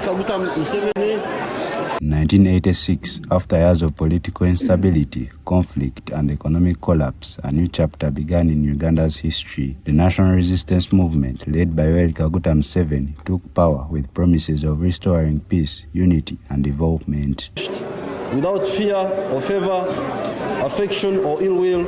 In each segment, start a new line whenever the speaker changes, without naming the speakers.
In 1986, after years of political instability, conflict, and economic collapse, a new chapter began in Uganda's history. The national resistance movement, led by Yoweri Kaguta Museveni, took power with promises of restoring peace, unity, and development.
Without fear or favor, affection or ill will,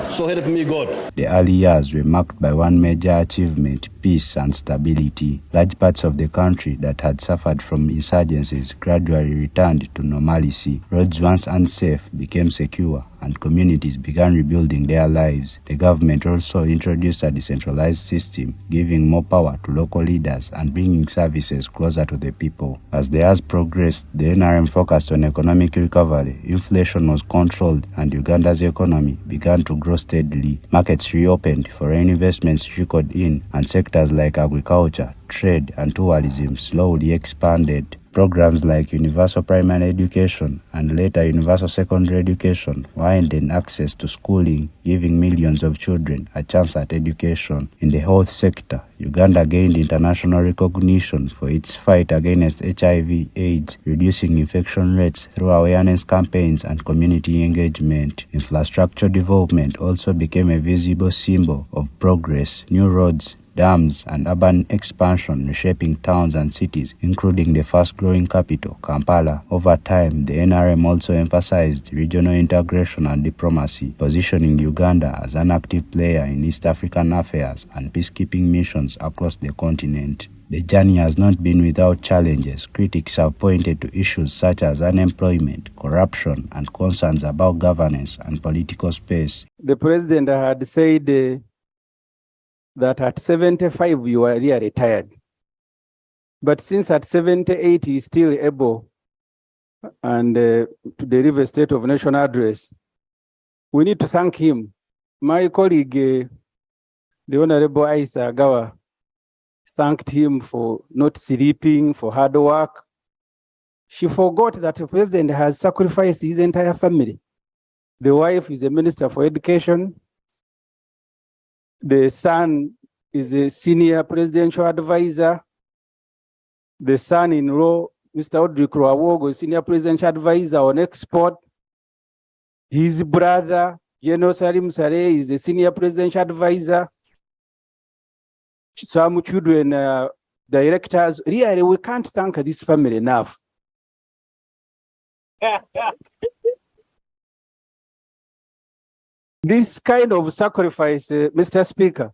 so help me God.
The early years were marked by one major achievement: peace and stability. Large parts of the country that had suffered from insurgencies gradually returned to normalcy. Roads once unsafe became secure, and communities began rebuilding their lives. The government also introduced a decentralized system, giving more power to local leaders and bringing services closer to the people. As the years progressed, the NRM focused on economic recovery. Inflation was controlled, and Uganda's economy began to grow steadily. Markets reopened, foreign investments trickled in, and sectors like agriculture, trade, and tourism slowly expanded. Programs like universal primary education and later universal secondary education widened access to schooling, giving millions of children a chance at education. In the health sector, Uganda gained international recognition for its fight against HIV/AIDS, reducing infection rates through awareness campaigns and community engagement. Infrastructure development also became a visible symbol of progress. New roads, dams, and urban expansion reshaping towns and cities, including the fast-growing capital, Kampala. Over time, the NRM also emphasized regional integration and diplomacy, positioning Uganda as an active player in East African affairs and peacekeeping missions across the continent. The journey has not been without challenges. Critics have pointed to issues such as unemployment, corruption, and concerns about governance and political space.
The president had said that at 75 you are really tired. But since at 78 he is still able to deliver a State of Nation address, we need to thank him. My colleague, the Honorable Isa Agawa, thanked him for not sleeping, for hard work. She forgot that the president has sacrificed his entire family. The wife is a minister for education. The son is a senior presidential advisor. The son-in-law, Mr. Audrey Kroawogo, is senior presidential advisor on export. His brother, General Salim Saleh, is a senior presidential advisor. Some children, directors. Really, we can't thank this family enough. This kind of sacrifice, Mr. Speaker,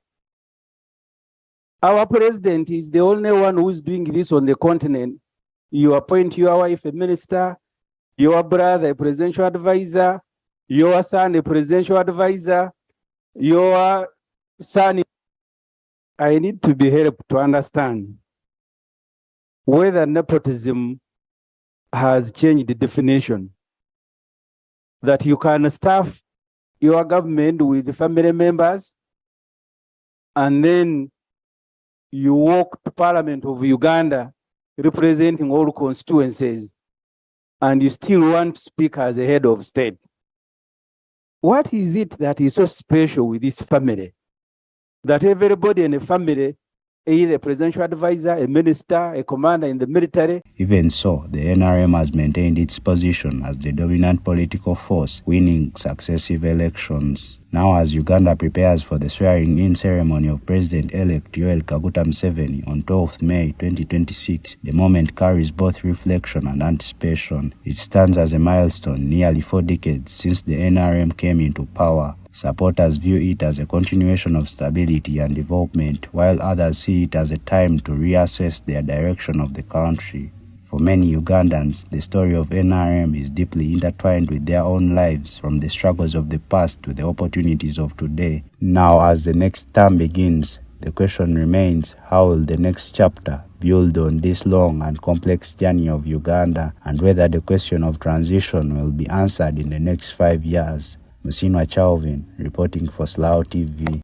our president is the only one who is doing this on the continent. You appoint your wife a minister, your brother a presidential advisor, your son a presidential advisor, your son. I need to be helped to understand whether nepotism has changed the definition, that you can staff your government with the family members, and then you walk to Parliament of Uganda representing all constituencies, and you still want to speak as a head of state. What is it that is so special with this family, that everybody in the family, either a presidential advisor, a minister, a commander in the military?
Even so, the NRM has maintained its position as the dominant political force, winning successive elections. Now, as Uganda prepares for the swearing-in ceremony of President-elect Yoweri Kaguta Museveni on 12th May 2026, the moment carries both reflection and anticipation. It stands as a milestone nearly 4 decades since the NRM came into power. Supporters view it as a continuation of stability and development, while others see it as a time to reassess their direction of the country. For many Ugandans, the story of NRM is deeply intertwined with their own lives, from the struggles of the past to the opportunities of today. Now, as the next term begins, the question remains: how will the next chapter build on this long and complex journey of Uganda, and whether the question of transition will be answered in the next 5 years? Musinwa Chalvin, reporting for Slough TV.